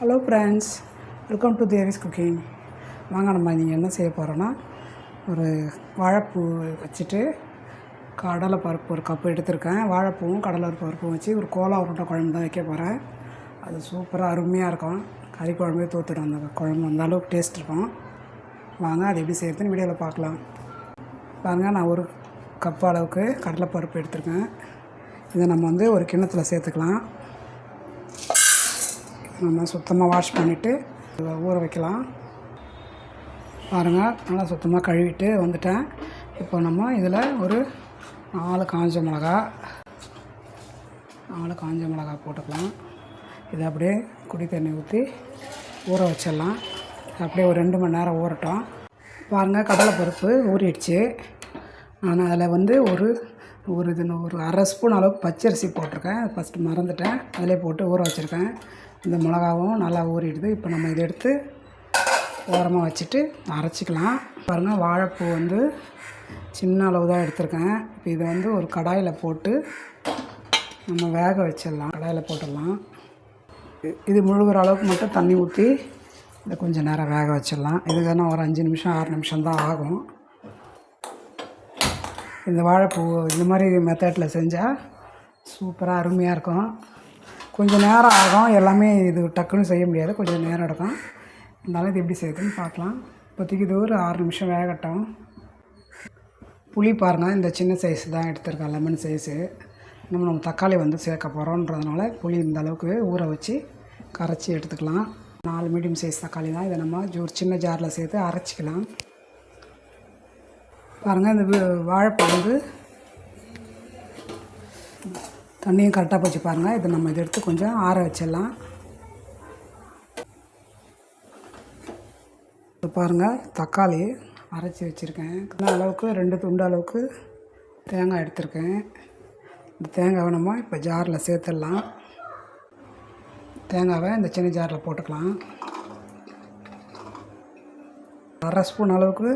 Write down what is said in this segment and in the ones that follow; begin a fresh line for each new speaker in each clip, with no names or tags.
Hello friends, welcome to Devi's cooking. வாங்க நம்ம நீங்கள் என்ன செய்ய போகிறோன்னா, ஒரு வாழைப்பூ வச்சுட்டு கடலை பருப்பு ஒரு கப்பு எடுத்திருக்கேன். வாழைப்பூவும் கடலை பருப்பும் வச்சு ஒரு கோலா உருண்டை குழம்பு தான் வைக்க போகிறேன். அது சூப்பராக அருமையாக இருக்கும். கறி குழம்பே தோற்றுடும். அந்த குழம்பு அந்த அளவுக்கு டேஸ்ட் இருக்கும். வாங்க அது எப்படி செய்யறதுன்னு வீடியோவில் பார்க்கலாம். பாருங்கள், நான் ஒரு கப்பு அளவுக்கு கடலை பருப்பு எடுத்திருக்கேன். இதை நம்ம ஒரு கிண்ணத்தில் சேர்த்துக்கலாம். நம்ம சுத்தமாக வாஷ் பண்ணிவிட்டு ஊற வைக்கலாம். பாருங்கள், நல்லா சுத்தமாக கழுவிட்டு வந்துட்டேன். இப்போ நம்ம இதில் ஒரு 4 காஞ்ச மிளகா போட்டுக்கலாம். இதை அப்படியே குடி தண்ணி ஊற்றி ஊற வச்சிடலாம். அப்படியே ஒரு 2 மணி நேரம் ஊறட்டும். பாருங்கள், கடலை பருப்பு ஊறிடுச்சு. நான் அதில் ஒரு அரை ஸ்பூன் அளவுக்கு பச்சரிசி போட்டிருக்கேன். ஃபஸ்ட்டு மறந்துட்டேன், அதிலே போட்டு ஊற வச்சுருக்கேன். இந்த மிளகாவும் நல்லா ஊறிடுது. இப்போ நம்ம இதை எடுத்து ஓரமாக வச்சுட்டு அரைச்சிக்கலாம். பாருங்கள், வாழைப்பூ சின்ன அளவு தான் எடுத்திருக்கேன். இப்போ இதை ஒரு கடாயில் போட்டு நம்ம வேக வச்சிடலாம். கடாயில் போட்டுடலாம். இது முழுகிற அளவுக்கு மட்டும் தண்ணி ஊற்றி இதை கொஞ்சம் நேரம் வேக வச்சிடலாம். இதுக்கான ஒரு 5 நிமிஷம் 6 நிமிஷம் தான் ஆகும். இந்த வாழைப்பூ இந்த மாதிரி மெத்தடில் செஞ்சால் சூப்பராக அருமையாக இருக்கும். கொஞ்சம் நேரம் ஆகும். எல்லாமே இது டக்குன்னு செய்ய முடியாது, கொஞ்சம் நேரம் எடுக்கும். இருந்தாலும் இது எப்படி செய்யுதுன்னு பார்க்கலாம். இப்போதைக்கு இது ஒரு 6 நிமிஷம் வேகட்டும். புளி பாருங்கள், இந்த சின்ன சைஸ் தான் எடுத்துருக்கேன், லெமன் சைஸு. நம்ம தக்காளி சேர்க்க போகிறோன்றதுனால புளி இந்த அளவுக்கு ஊற வச்சு கரைச்சி எடுத்துக்கலாம். 4 மீடியம் சைஸ் தக்காளி தான். இதை நம்ம ஒரு சின்ன ஜாரில் சேர்த்து அரைச்சிக்கலாம். பாருங்கள், இந்த வாழைப்பூ தண்ணியும் கரெக்டாக போச்சு. பாருங்கள், இதை நம்ம எடுத்து கொஞ்சம் ஆற வச்சிடலாம். இப்போ பாருங்கள், தக்காளி அரைச்சி வச்சுருக்கேன். அளவுக்கு 2 துண்டு அளவுக்கு தேங்காய் எடுத்திருக்கேன். இந்த தேங்காவை நம்ம இப்போ ஜாரில் சேர்த்துடலாம். தேங்காவை இந்த சின்ன ஜாரில் போட்டுக்கலாம். அரை ஸ்பூன் அளவுக்கு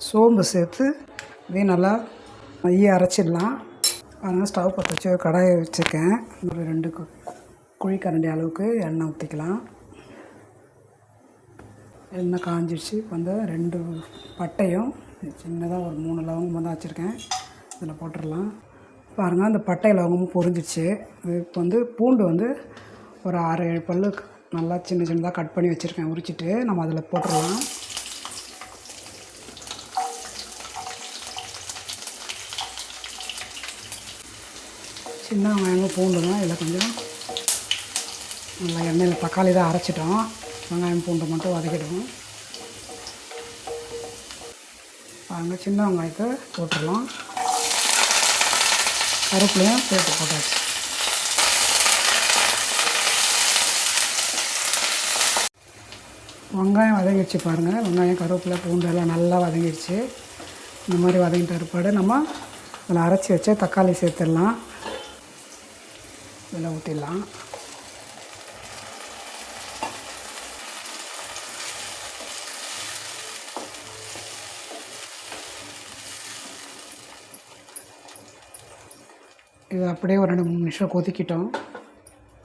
சோம்பு சேர்த்து இதையும் நல்லா மைய அரைச்சிடலாம். பாருங்கள், ஸ்டவ் பற்ற வச்சு கடாயை வச்சுருக்கேன். ஒரு 2 குழிக்கரண்டி அளவுக்கு எண்ணெய் ஊற்றிக்கலாம். எண்ணெய் காஞ்சிடுச்சு. இப்போ 2 பட்டையும் சின்னதாக ஒரு 3 லவங்கமாக தான் வச்சுருக்கேன். இதில் போட்டுடலாம். பாருங்கள், அந்த பட்டை லவங்கமும் பொரிஞ்சிடுச்சு. இப்போ பூண்டு ஒரு 6-7 பல்லு நல்லா சின்ன சின்னதாக கட் பண்ணி வச்சுருக்கேன். உரிச்சிட்டு நம்ம அதில் போட்டுடலாம். சின்ன வெங்காயம் பூண்டு தான். இதில் கொஞ்சம் நல்லா எண்ணெயில் தக்காளி தான் அரைச்சிட்டோம். வெங்காயம் பூண்டு மட்டும் வதக்கிடுவோம். பாருங்கள், சின்ன வெங்காயத்தை போட்டுடலாம். கருவேப்பிலையும் சேர்த்து போட்டாச்சு. வெங்காயம் வதங்கிடுச்சு. பாருங்கள், வெங்காயம் கருவேப்பிலை பூண்டு எல்லாம் நல்லா வதங்கிடுச்சு. இந்த மாதிரி வதங்கிட்ட பிற்பாடு நம்ம அதில் அரைச்சி வச்ச தக்காளி சேர்த்துடலாம். இதில் ஊற்றிடலாம். இது அப்படியே ஒரு 2-3 நிமிஷம் கொதிக்கிட்டோம்.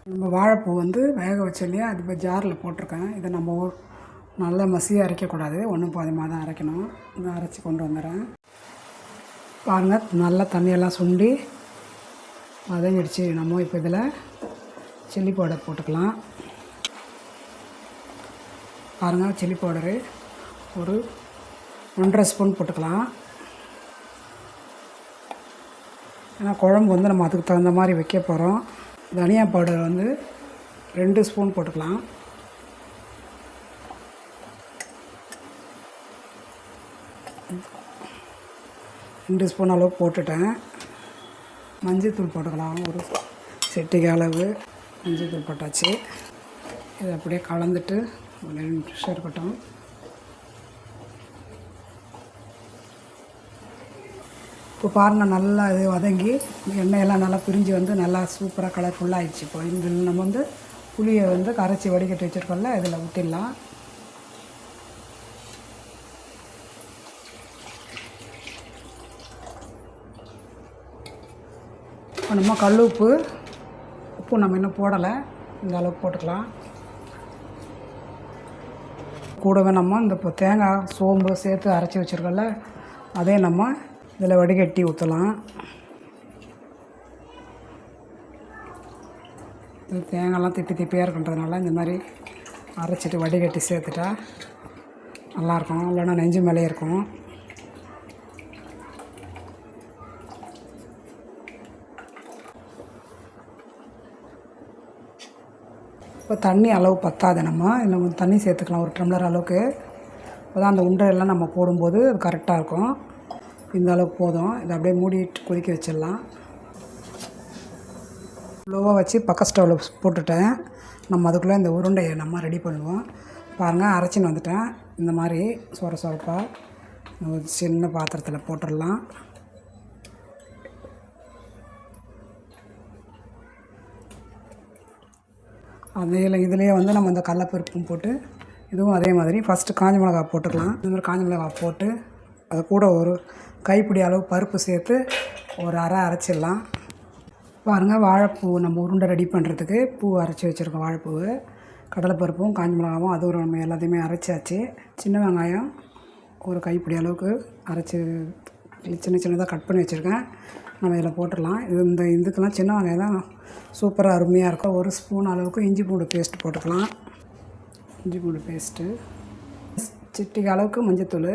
நம்ம வாழைப்பூ வேக வச்சு இல்லையா, அது இப்போ ஜாரில் போட்டிருக்கேன். இதை நம்ம நல்லா மசியாக அரைக்கக்கூடாது, 1 பாதியமாக தான் அரைக்கணும். இதை அரைச்சி கொண்டு வந்துடுறேன். பாருங்கள், நல்லா தண்ணியெல்லாம் சுண்டி வதங்கிடுச்சு. நம்ம இப்போ இதில் சில்லி பவுடர் போட்டுக்கலாம். பாருங்கள், சில்லி பவுடரு ஒரு 1.5 ஸ்பூன் போட்டுக்கலாம். ஏன்னா குழம்பு நம்ம அதுக்கு தகுந்த மாதிரி வைக்க போகிறோம். தனியா பவுடர் 2 ஸ்பூன் போட்டுக்கலாம். ரெண்டு ஸ்பூன் அளவு போட்டுட்டேன். மஞ்சள்தூள் போட்டுக்கலாம். ஒரு செட்டிக்கு அளவு மஞ்சள்தூள் போட்டாச்சு. இதை அப்படியே கலந்துட்டு ஒரு 2 நிமிஷம் இருக்கட்டும். இப்போ பாருங்கள், நல்லா இது வதங்கி எண்ணெயெல்லாம் நல்லா பிரிஞ்சு நல்லா சூப்பராக கலர்ஃபுல்லாக ஆயிடுச்சு. இப்போ இதில் நம்ம புளியை கரைச்சி வடிகட்டி வச்சுருக்கோம்ல, இதில் ஊற்றிடலாம். இப்போ நம்ம கல் உப்பு நம்ம இன்னும் போடலை, இந்த அளவுக்கு போட்டுக்கலாம். கூடவே நம்ம இந்த இப்போ தேங்காய் சோம்பு சேர்த்து அரைச்சி வச்சுருக்கோம்ல அதே நம்ம இதில் வடிகட்டி ஊற்றலாம். இது தேங்காய்லாம் திப்பி திப்பியாக இருக்குன்றதுனால இந்த மாதிரி அரைச்சிட்டு வடிகட்டி சேர்த்துட்டா நல்லாயிருக்கும். இல்லைன்னா நெஞ்சு மேலே இருக்கும். இப்போ தண்ணி அளவு பத்தாது, நம்ம இன்னும் கொஞ்சம் தண்ணி சேர்த்துக்கலாம் ஒரு டம்ளர் அளவுக்கு. அப்போ தான் அந்த உருண்டையெல்லாம் நம்ம போடும்போது அது கரெக்டாக இருக்கும். இந்த அளவுக்கு போதும். இதை அப்படியே மூடிட்டு கொதிக்க வச்சிடலாம். லோவாக வச்சு பக்க ஸ்டவ்வில் போட்டுட்டேன். நம்ம அதுக்குள்ளே இந்த உருண்டையை நம்ம ரெடி பண்ணுவோம். பாருங்கள், அரைச்சின்னு வந்துட்டேன். இந்த மாதிரி சொரப்பாக ஒரு சின்ன பாத்திரத்தில் போட்டுடலாம். இதுலேயே வந்து நம்ம இந்த கடலைப்பருப்பும் போட்டு இதுவும் அதே மாதிரி ஃபஸ்ட்டு காஞ்ச மிளகா போட்டுக்கலாம். இந்த மாதிரி காஞ்ச மிளகா போட்டு அது கூட ஒரு கைப்பிடி அளவு பருப்பு சேர்த்து ஒரு அரைச்சிடலாம். பாருங்கள், வாழைப்பூ நம்ம உருண்டை ரெடி பண்ணுறதுக்கு பூ அரைச்சி வச்சுருக்கோம். வாழைப்பூ, கடலைப்பருப்பும் காஞ்ச மிளகாவும் அது ஒரு நம்ம எல்லாத்தையுமே அரைச்சாச்சு. சின்ன வெங்காயம் ஒரு கைப்பிடி அளவுக்கு அரைச்சி சின்ன சின்னதாக கட் பண்ணி வச்சுருக்கேன். நம்ம இதில் போட்டுடலாம். இதுக்கெல்லாம் சின்ன வெங்காயம் தான் சூப்பராக அருமையாக இருக்கும். ஒரு ஸ்பூன் அளவுக்கு இஞ்சி பூண்டு பேஸ்ட் போட்டுக்கலாம். இஞ்சி பூண்டு பேஸ்ட்டு, சிட்டிக்கு அளவுக்கு மஞ்சத்தூள்,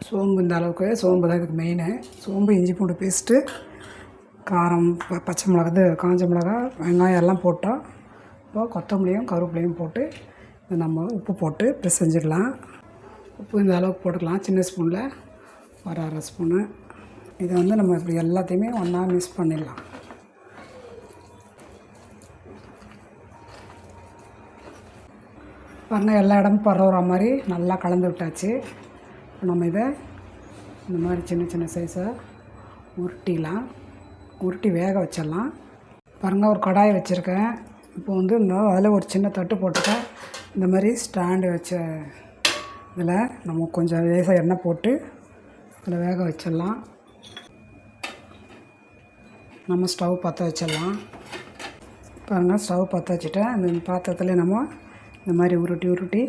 சோம்பு இந்த அளவுக்கு. சோம்பு தான் இதுக்கு மெயினு. சோம்பு, இஞ்சி பூண்டு பேஸ்ட்டு, காரம், பச்சை மிளகா, காஞ்ச மிளகா, வெங்காயம் எல்லாம் போட்டோம். இப்போ கொத்தமல்லியும் கருவேப்பிலையும் போட்டு நம்ம உப்பு போட்டு பிசைஞ்சிடலாம். உப்பு இந்த அளவுக்கு போட்டுக்கலாம். சின்ன ஸ்பூனில் ஒரு அரை ஸ்பூனு. இதை வந்து நம்ம இப்படி எல்லாத்தையுமே ஒன்றா மிக்ஸ் பண்ணிடலாம். பாருங்கள், எல்லா இடமும் பரவுற மாதிரி நல்லா கலந்து விட்டாச்சு. நம்ம இதை இந்த மாதிரி சின்ன சின்ன சைஸாக உருட்டி வேக வச்சிடலாம். பாருங்கள், ஒரு கடாயை வச்சுருக்கேன். இப்போ வந்து அதில் ஒரு சின்ன தட்டு போட்டுட்டேன். இந்த மாதிரி ஸ்டாண்டு வச்ச இதில் நம்ம கொஞ்சம் லேசாக எண்ணெய் போட்டு அதில் வேக வச்சிடலாம். நம்ம ஸ்டவ் பற்ற வச்சிடலாம். பாருங்கள், ஸ்டவ் பற்ற வச்சுட்டேன். இந்த பாத்திரத்தில் நம்ம இந்த மாதிரி உருட்டி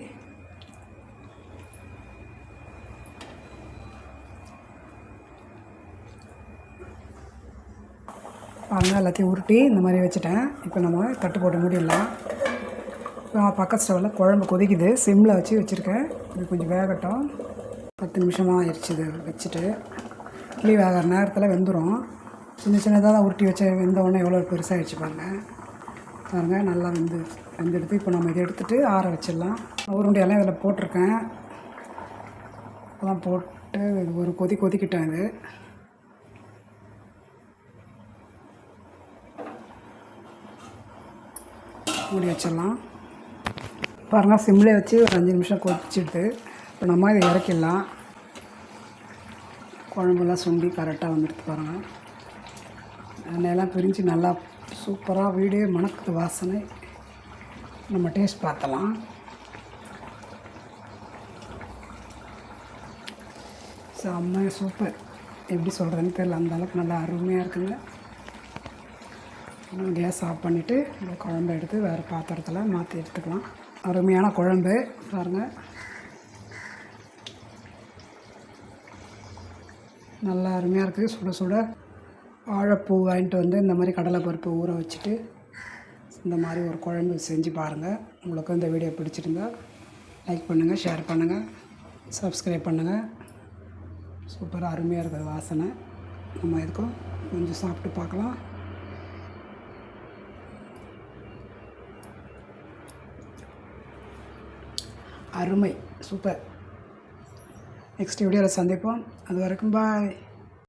பாருங்கள், எல்லாத்தையும் உருட்டி இந்த மாதிரி வச்சுட்டேன். இப்போ நம்ம தட்டு போட்டு மூடிடலாம். இப்போ பக்க ஸ்டவ்வில் குழம்பு கொதிக்குது. சிம்மில் வச்சுருக்கேன். இது கொஞ்சம் வேகட்டும். 10 நிமிஷமாக ஆயிடுச்சு. இது வச்சுட்டு கிளி வேகிற நேரத்தில் வெந்துடும். சின்ன சின்னதாக தான் உருட்டி வச்ச வெந்தவுடனே எவ்வளோ பெருசாகிடுச்சு பாருங்கள், நல்லா வெந்தெடுத்து இப்போ நம்ம இதை எடுத்துகிட்டு ஆற வச்சிடலாம். உருண்டையெல்லாம் இதில் போட்டிருக்கேன். அதெல்லாம் போட்டு ஒரு கொதிக்கிட்டேன். இது மூடி வச்சிடலாம். பாருங்கள், சிம்மில் வச்சு ஒரு 5 நிமிஷம் கொதிச்சுட்டு இப்போ நம்ம இதை இறக்கிடலாம். குழம்புலாம் சுண்டி கரெக்டாக வந்துடுது. பாருங்கள், எண்ணெயெல்லாம் பிரிஞ்சு நல்லா சூப்பராக வீடே மணக்குது வாசனை. நம்ம டேஸ்ட் பார்த்தலாம். செம்ம சூப்பர். எப்படி சொல்கிறதுன்னு தெரியல, அந்தளவுக்கு நல்லா அருமையாக இருக்குங்க. நம்ம கேஸ் ஆஃப் பண்ணிவிட்டு இந்த குழம்பு எடுத்து வேறு பாத்திரத்தில் மாற்றி எடுத்துக்கலாம். அருமையான குழம்பு பாருங்கள், நல்லா அருமையாக இருக்குது. சுட சுட வாழைப்பூ வாங்கிட்டு வந்து இந்த மாதிரி கடலைப்பருப்பு ஊற வச்சுட்டு இந்த மாதிரி ஒரு குழம்பு செஞ்சு பாருங்கள். உங்களுக்கு இந்த வீடியோ பிடிச்சிருந்தா லைக் பண்ணுங்கள், ஷேர் பண்ணுங்கள், சப்ஸ்கிரைப் பண்ணுங்கள். சூப்பராக அருமையாக இருக்குது வாசனை. நம்ம இதுக்கும் கொஞ்சம் சாப்பிட்டு பார்க்கலாம். அருமை, சூப்பர். நெக்ஸ்ட் வீடியோவில் சந்திப்போம். அது வரைக்கும் பாய்.